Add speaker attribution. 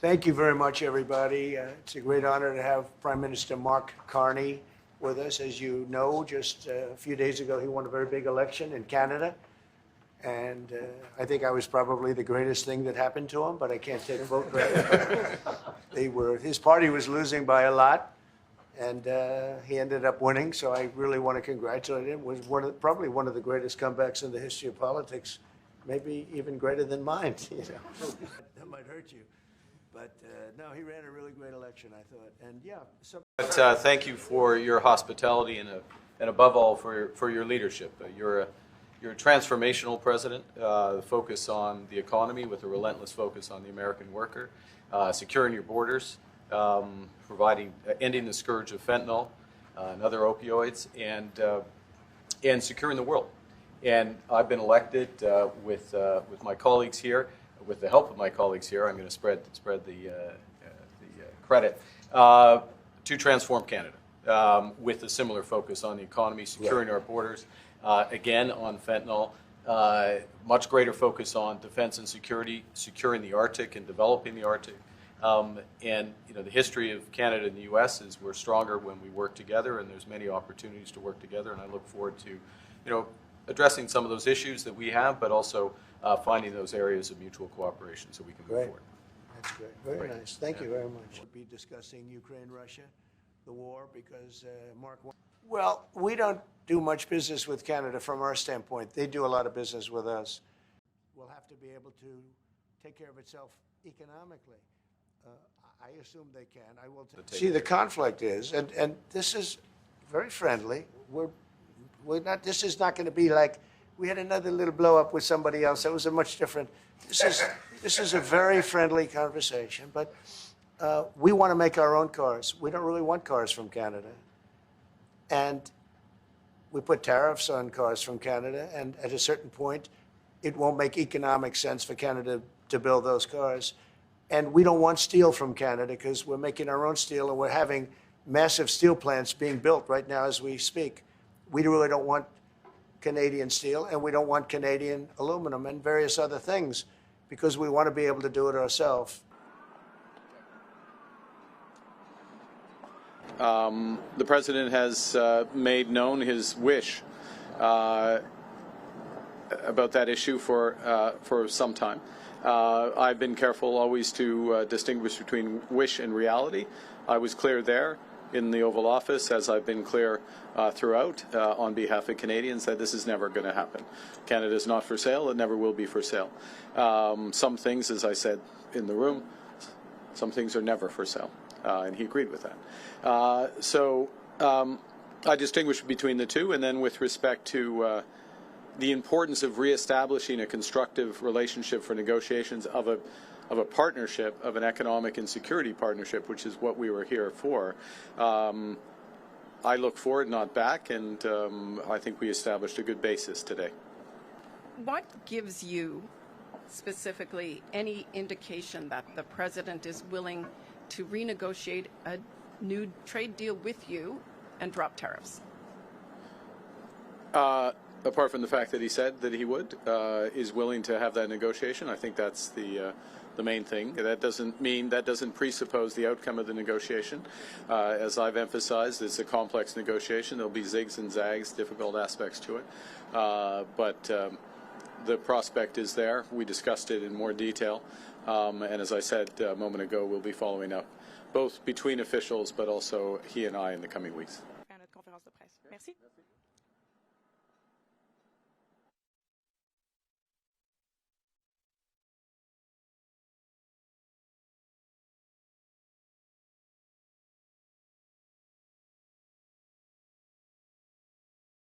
Speaker 1: Thank you very much, everybody. It's a great honor to have Prime Minister Mark Carney with us. As you know, just a few days ago, he won a very big election in Canada. And I think I was probably the greatest thing that happened to him, but I can't take vote credit. His party was losing by a lot, and he ended up winning. So I really want to congratulate him. It was probably one of the greatest comebacks in the history of politics, maybe even greater than mine. You know, that might hurt you. But no, he ran a really great election, I thought. And yeah.
Speaker 2: But thank you for your hospitality and above all for your leadership. You're a transformational president, focus on the economy with a relentless focus on the American worker, securing your borders, ending the scourge of fentanyl and other opioids, and securing the world. And I've been elected with my colleagues here. With the help of my colleagues here, I'm going to spread the credit to transform Canada with a similar focus on the economy, securing our borders, again on fentanyl, much greater focus on defense and security, securing the Arctic and developing the Arctic. And you know, the history of Canada and the U.S. is we're stronger when we work together, and there's many opportunities to work together. And I look forward to, addressing some of those issues that we have, but also finding those areas of mutual cooperation so we can move forward.
Speaker 1: That's great. Very nice. Thank you very much. We'll be discussing Ukraine, Russia, the war, because Mark. Well, we don't do much business with Canada from our standpoint. They do a lot of business with us. We'll have to be able to take care of itself economically. I assume they can. I will see the conflict is, and this is very friendly. We're not. This is not going to be like we had another little blow up with somebody else. That was a much different. This is a very friendly conversation. But we want to make our own cars. We don't really want cars from Canada, and we put tariffs on cars from Canada. And at a certain point, it won't make economic sense for Canada to build those cars. And we don't want steel from Canada because we're making our own steel, and we're having massive steel plants being built right now as we speak. We really don't want Canadian steel, and we don't want Canadian aluminum and various other things because we want to be able to do it ourselves.
Speaker 2: The president has made known his wish about that issue for some time. I've been careful always to distinguish between wish and reality. I was clear there in the Oval Office, as I've been clear throughout on behalf of Canadians, that this is never going to happen. Canada is not for sale. It never will be for sale. Some things, as I said in the room, some things are never for sale. And he agreed with that. So I distinguish between the two. And then with respect to the importance of reestablishing a constructive relationship for negotiations of a partnership, of an economic and security partnership, which is what we were here for. I look forward, not back, and I think we established a good basis today.
Speaker 3: What gives you specifically any indication that the president is willing to renegotiate a new trade deal with you and drop tariffs?
Speaker 2: Apart from the fact that he said that he would, is willing to have that negotiation, I think that's the main thing. That doesn't presuppose the outcome of the negotiation. As I've emphasized, it's a complex negotiation. There'll be zigs and zags, difficult aspects to it. But the prospect is there. We discussed it in more detail. And as I said a moment ago, we'll be following up, both between officials, but also he and I in the coming weeks.
Speaker 3: Merci.